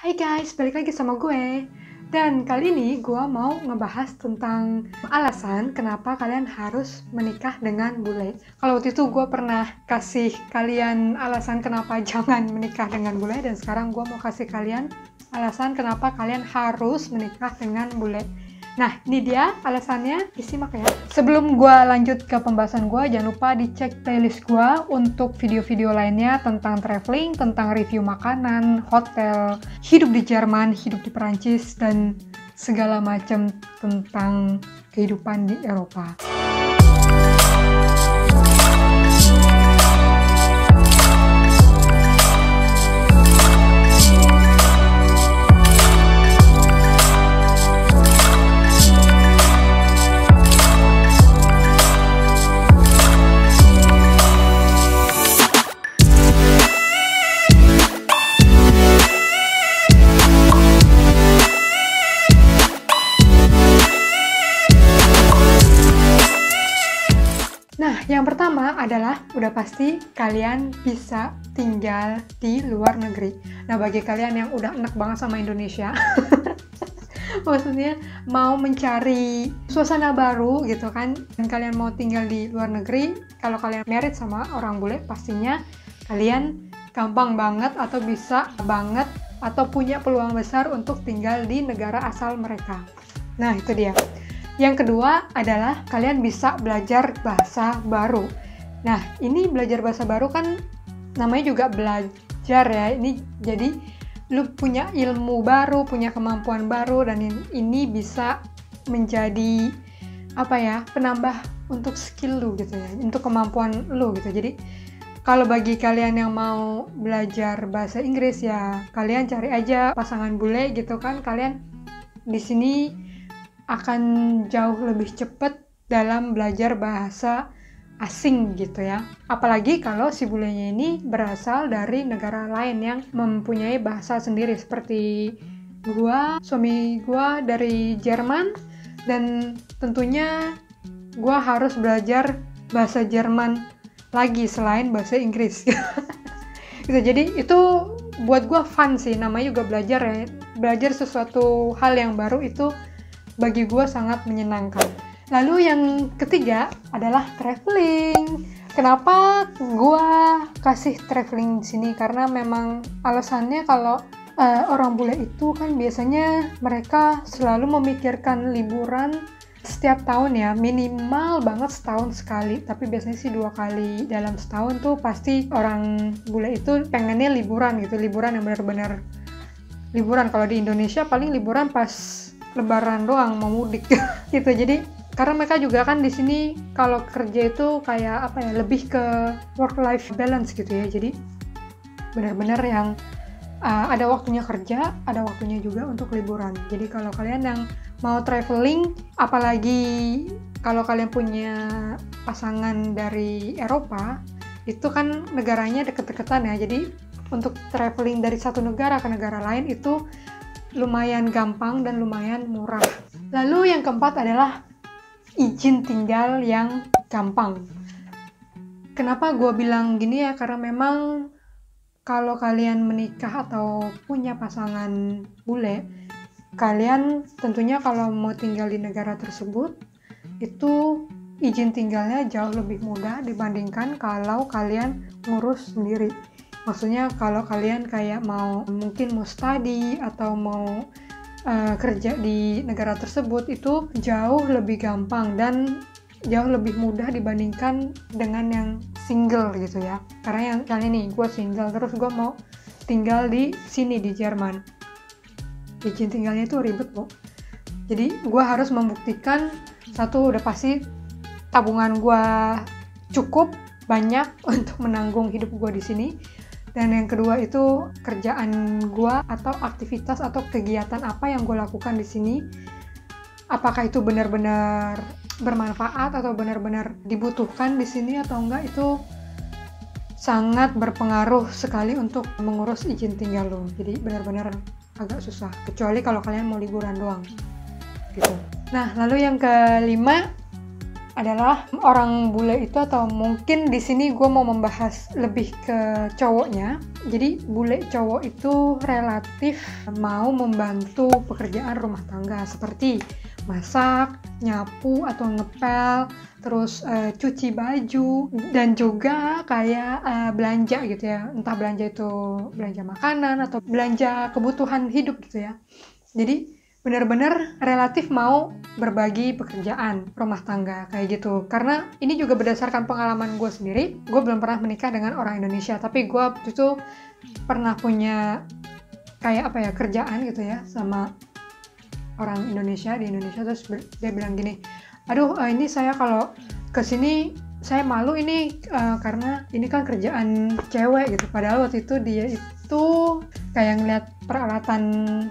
Hai guys, balik lagi sama gue. Dan kali ini gue mau ngebahas tentang alasan kenapa kalian harus menikah dengan bule. Kalau waktu itu gue pernah kasih kalian alasan kenapa jangan menikah dengan bule, dan sekarang gue mau kasih kalian alasan kenapa kalian harus menikah dengan bule. Nah, ini dia alasannya, disimak ya. Sebelum gue lanjut ke pembahasan gue, jangan lupa dicek playlist gue untuk video-video lainnya tentang traveling, tentang review makanan, hotel, hidup di Jerman, hidup di Perancis, dan segala macam tentang kehidupan di Eropa. Nah, yang pertama adalah udah pasti kalian bisa tinggal di luar negeri. Nah, bagi kalian yang udah enak banget sama Indonesia, maksudnya mau mencari suasana baru gitu kan, dan kalian mau tinggal di luar negeri, kalau kalian married sama orang bule, pastinya kalian gampang banget atau bisa banget atau punya peluang besar untuk tinggal di negara asal mereka. Nah, itu dia. Yang kedua adalah kalian bisa belajar bahasa baru. Nah, ini belajar bahasa baru kan namanya juga belajar ya. Ini jadi lu punya ilmu baru, punya kemampuan baru, dan ini bisa menjadi penambah untuk skill lu gitu ya, untuk kemampuan lu gitu. Jadi kalau bagi kalian yang mau belajar bahasa Inggris ya, kalian cari aja pasangan bule gitu kan. Kalian di sini akan jauh lebih cepat dalam belajar bahasa asing gitu ya. Apalagi kalau si bulenya ini berasal dari negara lain yang mempunyai bahasa sendiri, seperti suami gua dari Jerman, dan tentunya gua harus belajar bahasa Jerman lagi selain bahasa Inggris. Gitu. Jadi itu buat gua fun sih, namanya juga belajar ya. Belajar sesuatu hal yang baru itu bagi gue sangat menyenangkan. Lalu yang ketiga adalah traveling. Kenapa gue kasih traveling di sini? Karena memang alasannya kalau orang bule itu kan biasanya mereka selalu memikirkan liburan setiap tahun ya, minimal banget setahun sekali, tapi biasanya sih 2 kali dalam setahun tuh pasti orang bule itu pengennya liburan gitu, liburan yang benar-benar liburan. Kalau di Indonesia paling liburan pas Lebaran doang, mau mudik gitu. Jadi karena mereka juga kan di sini kalau kerja itu kayak lebih ke work life balance gitu ya. Jadi benar-benar yang ada waktunya kerja, ada waktunya juga untuk liburan. Jadi kalau kalian yang mau traveling, apalagi kalau kalian punya pasangan dari Eropa, itu kan negaranya deket-deketan ya. Jadi untuk traveling dari satu negara ke negara lain itu lumayan gampang dan lumayan murah. Lalu yang keempat adalah izin tinggal yang gampang. Kenapa gue bilang gini ya? Karena memang kalau kalian menikah atau punya pasangan bule, kalian tentunya kalau mau tinggal di negara tersebut, itu izin tinggalnya jauh lebih mudah dibandingkan kalau kalian ngurus sendiri. Maksudnya kalau kalian kayak mungkin mau study atau mau kerja di negara tersebut, itu jauh lebih gampang dan jauh lebih mudah dibandingkan dengan yang single gitu ya. Karena yang kali ini gue single, terus gue mau tinggal di sini di Jerman. Izin tinggalnya itu ribet kok. Jadi gue harus membuktikan satu, udah pasti tabungan gue cukup banyak untuk menanggung hidup gue di sini. Dan yang kedua itu kerjaan gue atau aktivitas atau kegiatan apa yang gue lakukan di sini, apakah itu benar-benar bermanfaat atau benar-benar dibutuhkan di sini atau enggak, itu sangat berpengaruh sekali untuk mengurus izin tinggal lo. Jadi benar-benar agak susah, kecuali kalau kalian mau liburan doang gitu. Nah, lalu yang kelima adalah orang bule itu, atau mungkin di sini gue mau membahas lebih ke cowoknya. Jadi bule cowok itu relatif mau membantu pekerjaan rumah tangga seperti masak, nyapu atau ngepel, terus cuci baju, dan juga kayak belanja gitu ya. Entah belanja itu belanja makanan atau belanja kebutuhan hidup gitu ya. Jadi benar-benar relatif mau berbagi pekerjaan rumah tangga kayak gitu. Karena ini juga berdasarkan pengalaman gue sendiri. Gue belum pernah menikah dengan orang Indonesia, tapi gue itu pernah punya kayak apa ya, kerjaan gitu ya sama orang Indonesia di Indonesia. Terus dia bilang gini, aduh ini saya kalau kesini saya malu ini karena ini kan kerjaan cewek gitu. Padahal waktu itu dia itu kayak ngeliat peralatan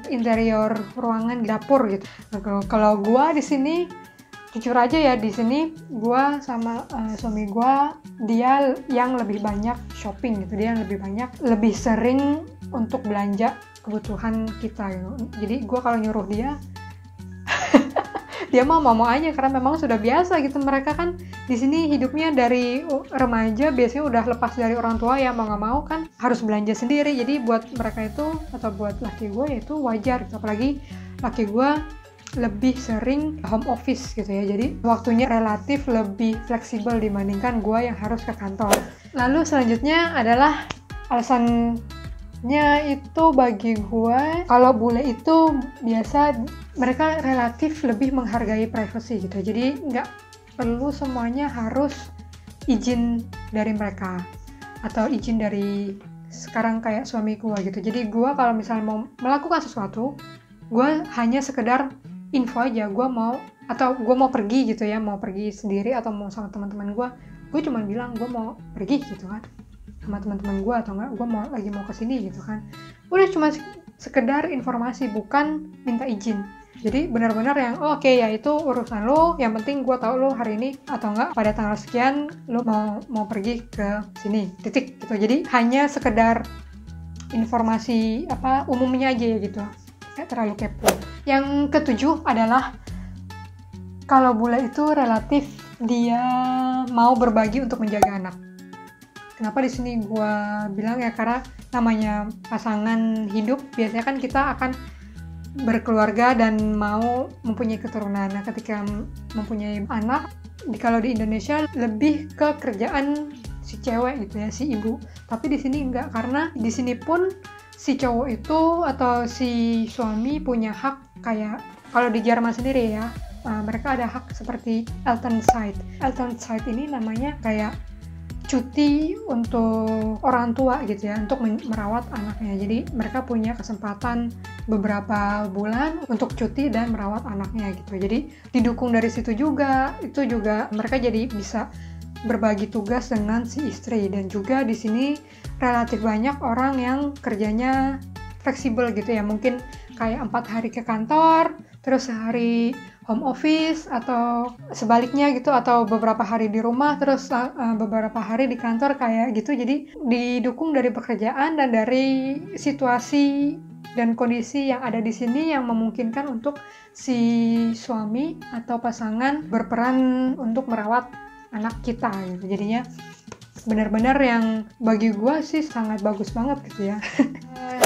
interior ruangan di dapur gitu. Nah, kalau gua di sini jujur aja ya, di sini gua sama suami gua, dia yang lebih banyak shopping gitu. Dia yang lebih sering untuk belanja kebutuhan kita gitu. Jadi gua kalau nyuruh dia dia mau aja, karena memang sudah biasa gitu. Mereka kan di sini hidupnya dari remaja biasanya udah lepas dari orang tua ya, mau nggak mau kan harus belanja sendiri. Jadi buat mereka itu, atau buat laki gue itu wajar gitu. Apalagi laki gue lebih sering home office gitu ya, jadi waktunya relatif lebih fleksibel dibandingkan gue yang harus ke kantor. Lalu selanjutnya adalah alasannya itu bagi gue, kalau bule itu biasa mereka relatif lebih menghargai privasi gitu. Jadi nggak perlu semuanya harus izin dari mereka atau izin dari sekarang kayak suami gue gitu. Jadi gue kalau misalnya mau melakukan sesuatu, gue hanya sekedar info aja, gue mau pergi gitu ya, mau pergi sendiri atau mau sama teman-teman gue cuma bilang gue mau pergi gitu kan sama teman-teman gue, atau enggak gue mau kesini gitu kan. Udah cuma sekedar informasi, bukan minta izin. Jadi benar-benar yang oke, ya itu urusan lo, yang penting gue tahu lo hari ini atau enggak pada tanggal sekian lo mau pergi ke sini, titik gitu. Jadi hanya sekedar informasi umumnya aja ya gitu, kayak terlalu kepo. Yang ketujuh adalah kalau bule itu relatif dia mau berbagi untuk menjaga anak. Kenapa di sini gue bilang ya, karena namanya pasangan hidup biasanya kan kita akan berkeluarga dan mau mempunyai keturunan. Nah, ketika mempunyai anak, kalau di Indonesia lebih ke kerjaan si cewek gitu ya, si ibu. Tapi di sini enggak, karena di sini pun si cowok itu atau si suami punya hak, kayak kalau di Jerman sendiri ya, mereka ada hak seperti Elternzeit. Elternzeit ini namanya kayak cuti untuk orang tua gitu ya, untuk merawat anaknya. Jadi mereka punya kesempatan beberapa bulan untuk cuti dan merawat anaknya gitu. Jadi didukung dari situ juga, itu juga mereka jadi bisa berbagi tugas dengan si istri. Dan juga di sini relatif banyak orang yang kerjanya fleksibel gitu ya, mungkin kayak 4 hari ke kantor, terus sehari home office, atau sebaliknya gitu, atau beberapa hari di rumah terus beberapa hari di kantor kayak gitu. Jadi didukung dari pekerjaan dan dari situasi dan kondisi yang ada di sini yang memungkinkan untuk si suami atau pasangan berperan untuk merawat anak kita gitu. Jadinya benar-benar yang bagi gue sih sangat bagus banget gitu ya.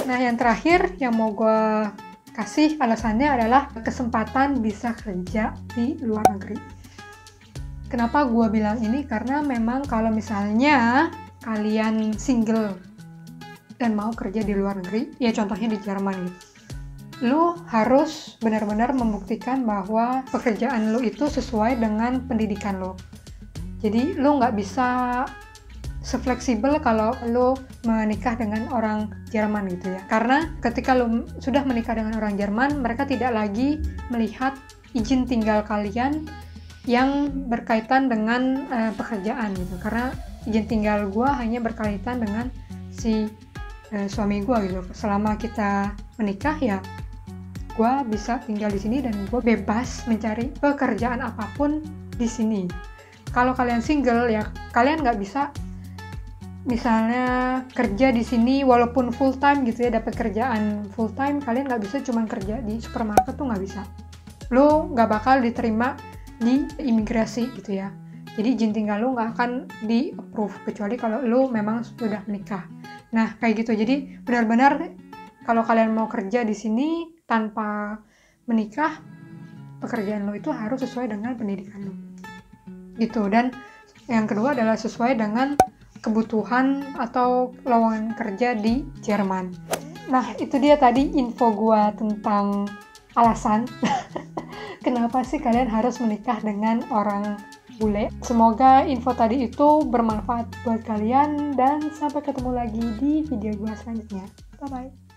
Nah, yang terakhir yang mau gue kasih alasannya adalah kesempatan bisa kerja di luar negeri. Kenapa gue bilang ini? Karena memang kalau misalnya kalian single dan mau kerja di luar negeri, ya contohnya di Jerman gitu, lu harus benar-benar membuktikan bahwa pekerjaan lu itu sesuai dengan pendidikan lu. Jadi lu nggak bisa sefleksibel kalau lo menikah dengan orang Jerman gitu ya. Karena ketika lo sudah menikah dengan orang Jerman, mereka tidak lagi melihat izin tinggal kalian yang berkaitan dengan pekerjaan gitu. Karena izin tinggal gue hanya berkaitan dengan si suami gue gitu. Selama kita menikah ya gue bisa tinggal di sini dan gue bebas mencari pekerjaan apapun di sini. Kalau kalian single ya kalian nggak bisa misalnya kerja di sini walaupun full time gitu ya, dapat kerjaan full time, kalian nggak bisa cuman kerja di supermarket tuh, nggak bisa. Lo nggak bakal diterima di imigrasi gitu ya. Jadi izin tinggal lu nggak akan di approve kecuali kalau lu memang sudah menikah. Nah kayak gitu. Jadi benar-benar kalau kalian mau kerja di sini tanpa menikah, pekerjaan lo itu harus sesuai dengan pendidikan lo gitu. Dan yang kedua adalah sesuai dengan kebutuhan atau lowongan kerja di Jerman. Nah itu dia tadi info gua tentang alasan kenapa sih kalian harus menikah dengan orang bule. Semoga info tadi itu bermanfaat buat kalian dan sampai ketemu lagi di video gua selanjutnya. Bye bye.